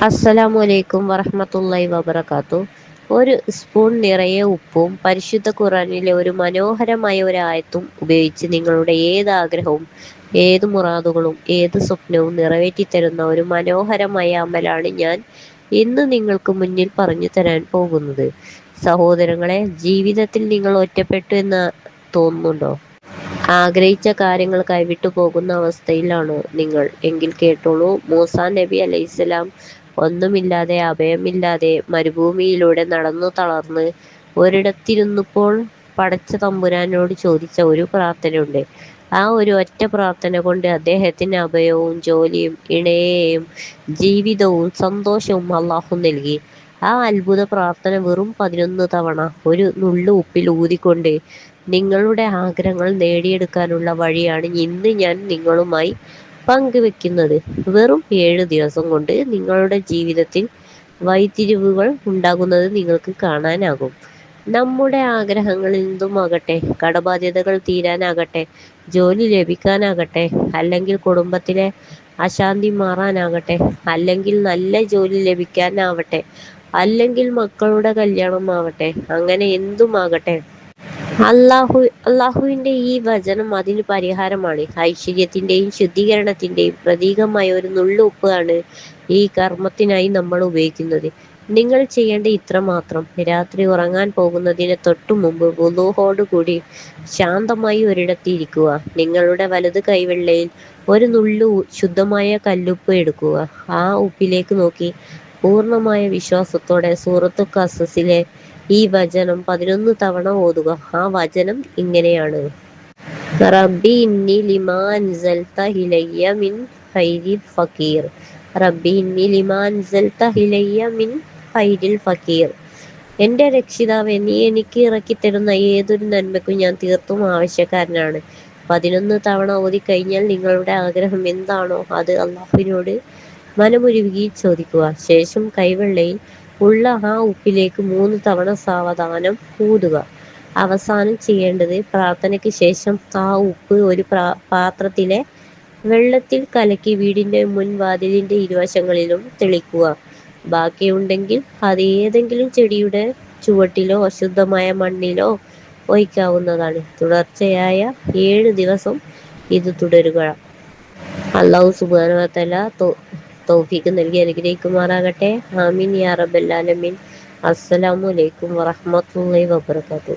അസ്സലാമു അലൈക്കും വറഹ്മത്തുള്ളാഹി വബറകാതുഹു. ഒരു സ്പൂൺ നിറയെ ഉപ്പും പരിശുദ്ധ ഖുർആനിലെ ഒരു മനോഹരമായ ഒരു ആയത്തും ഉപയോഗിച്ച് നിങ്ങളുടെ ഏത് ആഗ്രഹവും ഏത് മുറാദുകളും ഏത് സ്വപ്നവും നിറവേറ്റിത്തരുന്ന ഒരു മനോഹരമായ അമലാണ് ഞാൻ ഇന്ന് നിങ്ങൾക്ക് മുന്നിൽ പറഞ്ഞു തരാൻ പോകുന്നത്. സഹോദരങ്ങളെ, ജീവിതത്തിൽ നിങ്ങൾ ഒറ്റപ്പെട്ടു എന്ന് തോന്നുന്നുണ്ടോ? ആഗ്രഹിച്ച കാര്യങ്ങൾ കൈവിട്ടു പോകുന്ന അവസ്ഥയിലാണോ നിങ്ങൾ? എങ്കിൽ കേട്ടോളൂ. മൂസാ നബി അലൈഹിസ്സലാം ഒന്നുമില്ലാതെ, അഭയമില്ലാതെ മരുഭൂമിയിലൂടെ നടന്നു തളർന്ന് ഒരിടത്തിരുന്നപ്പോൾ പടച്ച തമ്പുരാനോട് ചോദിച്ച ഒരു പ്രാർത്ഥനയുണ്ട്. ആ ഒരു ഒറ്റ പ്രാർത്ഥന കൊണ്ട് അദ്ദേഹത്തിന് അഭയവും ജോലിയും ഇണയെയും ജീവിതവും സന്തോഷവും അള്ളാഹു നൽകി. ആ അത്ഭുത പ്രാർത്ഥന വെറും 11 തവണ ഒരു നുള്ളു ഉപ്പിൽ ഊതിക്കൊണ്ട് നിങ്ങളുടെ ആഗ്രഹങ്ങൾ നേടിയെടുക്കാനുള്ള വഴിയാണ് ഇന്ന് ഞാൻ നിങ്ങളുമായി പങ്കുവെക്കുന്നത്. വെറും 7 ദിവസം കൊണ്ട് നിങ്ങളുടെ ജീവിതത്തിൽ വഴിത്തിരിവുകൾ ഉണ്ടാകുന്നത് നിങ്ങൾക്ക് കാണാനാകും. നമ്മുടെ ആഗ്രഹങ്ങൾ എന്തുമാകട്ടെ, കടബാധ്യതകൾ തീരാനാകട്ടെ, ജോലി ലഭിക്കാനാകട്ടെ, അല്ലെങ്കിൽ കുടുംബത്തിലെ അശാന്തി മാറാനാകട്ടെ, അല്ലെങ്കിൽ നല്ല ജോലി ലഭിക്കാനാവട്ടെ, അല്ലെങ്കിൽ മക്കളുടെ കല്യാണമാവട്ടെ, അങ്ങനെ എന്തുമാകട്ടെ, അള്ളാഹുവിന്റെ ഈ വചനം അതിന് പരിഹാരമാണ്. ഐശ്വര്യത്തിന്റെയും ശുദ്ധീകരണത്തിന്റെയും പ്രതീകമായ ഒരു നുള്ളു ഉപ്പ് ആണ് ഈ കർമ്മത്തിനായി നമ്മൾ ഉപയോഗിക്കുന്നത്. നിങ്ങൾ ചെയ്യേണ്ട ഇത്ര മാത്രം: രാത്രി ഉറങ്ങാൻ പോകുന്നതിന് തൊട്ടു മുമ്പ് വുളൂഹോടുകൂടി ശാന്തമായി ഒരിടത്ത് ഇരിക്കുക. നിങ്ങളുടെ വലത് കൈവെള്ളയിൽ ഒരു നുള്ളു ശുദ്ധമായ കല്ലുപ്പ് എടുക്കുക. ആ ഉപ്പിലേക്ക് നോക്കി പൂർണ്ണമായ വിശ്വാസത്തോടെ സൂറത്തു ഖസസിലെ ഈ വചനം 11 തവണ ഓതുക. ആ വചനം ഇങ്ങനെയാണ്: റബ്ബി ഇന്നി ലിമാ അൻസൽത ഇലയ്യ മിൻ ഖൈരിൻ ഫഖീർ. റബ്ബി ഇന്നി ലിമാ അൻസൽത ഇലയ്യ മിൻ ഖൈരിൻ ഫഖീർ. എൻ്റെ രക്ഷിതാവേ, നീ എനിക്ക് ഇറക്കിത്തരുന്ന ഏതൊരു നന്മയ്ക്കും ഞാൻ തീർത്തും ആവശ്യക്കാരനാണ്. 11 തവണ ഓതിക്കഴിഞ്ഞാൽ നിങ്ങളുടെ ആഗ്രഹം എന്താണോ അത് അള്ളാഹുവിനോട് മനമുരുകി ചോദിക്കുക. ശേഷം കൈവെള്ളയിൽ ഉള്ള ആ ഉപ്പിലേക്ക് 3 തവണ സാവധാനം ഊതുക. അവസാനം ചെയ്യേണ്ടത്, പ്രാർത്ഥനയ്ക്ക് ശേഷം ആ ഉപ്പ് ഒരു പാത്രത്തിലെ വെള്ളത്തിൽ കലക്കി വീടിന്റെ മുൻവാതിലിന്റെ ഇരുവശങ്ങളിലും തെളിക്കുക. ബാക്കിയുണ്ടെങ്കിൽ അത് ഏതെങ്കിലും ചെടിയുടെ ചുവട്ടിലോ അശുദ്ധമായ മണ്ണിലോ ഒഴിക്കാവുന്നതാണ്. തുടർച്ചയായ 7 ദിവസം ഇത് തുടരുക. അല്ലാഹു സുബ്ഹാനഹു വ തആല തൗഫീഖ് നൽകി അനുഗ്രഹിക്കുമാറാകട്ടെ. ആമീൻ യാ റബ്ബൽ ആലമീൻ. അസ്സലാമു അലൈക്കും വറഹ്മത്തുള്ളാഹി വബറകാതുഹു.